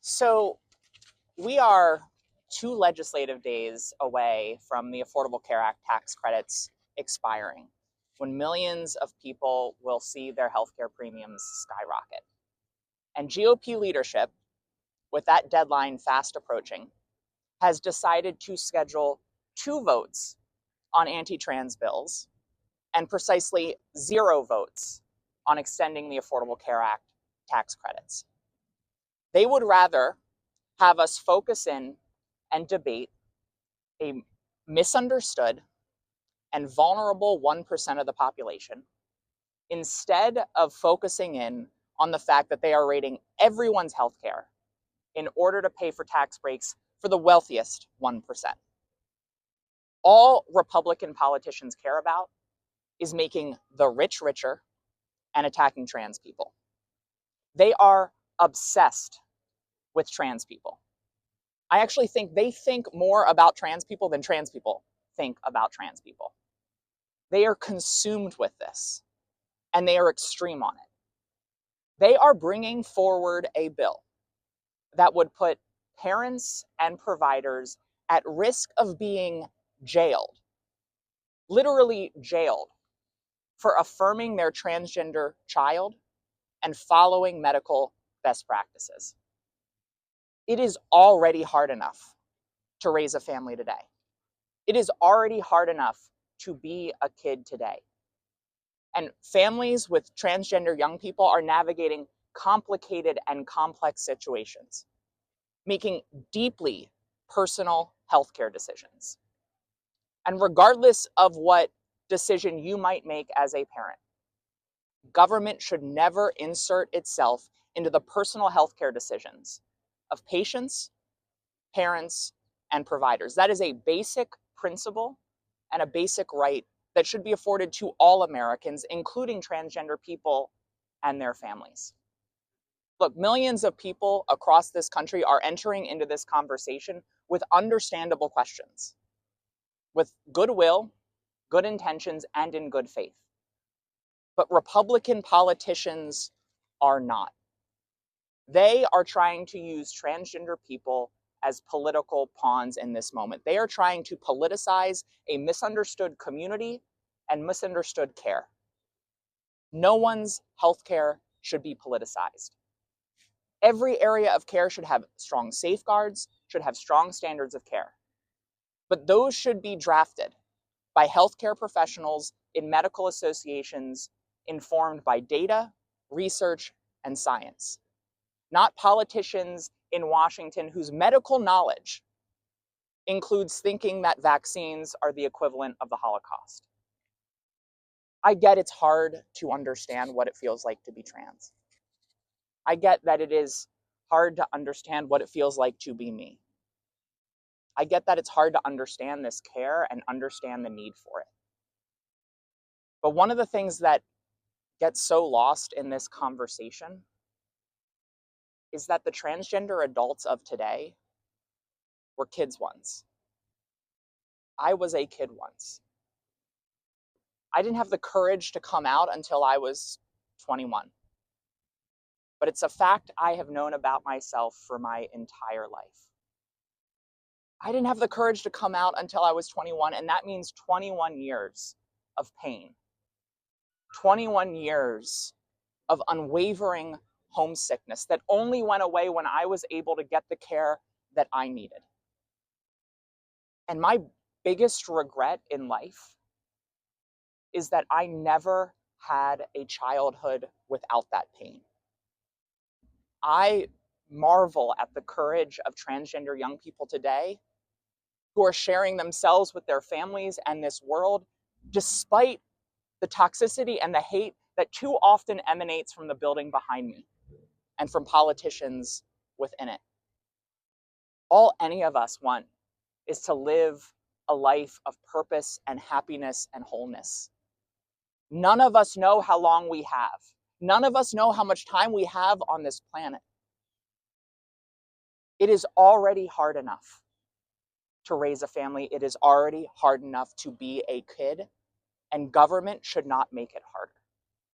So we are 2 legislative days away from the Affordable Care Act tax credits expiring, when millions of people will see their healthcare premiums skyrocket. And GOP leadership, with that deadline fast approaching, has decided to schedule 2 votes on anti-trans bills and precisely 0 votes on extending the Affordable Care Act tax credits. They would rather have us focus in and debate a misunderstood and vulnerable 1% of the population instead of focusing in on the fact that they are raiding everyone's healthcare in order to pay for tax breaks for the wealthiest 1%. All Republican politicians care about is making the rich richer and attacking trans people. They are obsessed with trans people. I actually think they think more about trans people than trans people think about trans people. They are consumed with this, and they are extreme on it. They are bringing forward a bill that would put parents and providers at risk of being jailed, literally jailed, for affirming their transgender child and following medical best practices. It is already hard enough to raise a family today. It is already hard enough to be a kid today. And families with transgender young people are navigating complicated and complex situations, making deeply personal healthcare decisions. And regardless of what decision you might make as a parent, government should never insert itself into the personal healthcare decisions of patients, parents, and providers. That is a basic principle and a basic right that should be afforded to all Americans, including transgender people and their families. Look, millions of people across this country are entering into this conversation with understandable questions, with goodwill, good intentions, and in good faith. But Republican politicians are not. They are trying to use transgender people as political pawns in this moment. They are trying to politicize a misunderstood community and misunderstood care. No one's healthcare should be politicized. Every area of care should have strong safeguards, should have strong standards of care. But those should be drafted by healthcare professionals in medical associations informed by data, research, and science. Not politicians in Washington whose medical knowledge includes thinking that vaccines are the equivalent of the Holocaust. I get it's hard to understand what it feels like to be trans. I get that it is hard to understand what it feels like to be me. I get that it's hard to understand this care and understand the need for it. But one of the things that gets so lost in this conversation is that the transgender adults of today were kids once. I was a kid once. I didn't have the courage to come out until I was 21. But it's a fact I have known about myself for my entire life. I didn't have the courage to come out until I was 21, and that means 21 years of pain. 21 years of unwavering homesickness that only went away when I was able to get the care that I needed. And my biggest regret in life is that I never had a childhood without that pain. I marvel at the courage of transgender young people today who are sharing themselves with their families and this world, despite the toxicity and the hate that too often emanates from the building behind me and from politicians within it. All any of us want is to live a life of purpose and happiness and wholeness. None of us know how long we have. None of us know how much time we have on this planet. It is already hard enough to raise a family. It is already hard enough to be a kid, and government should not make it harder.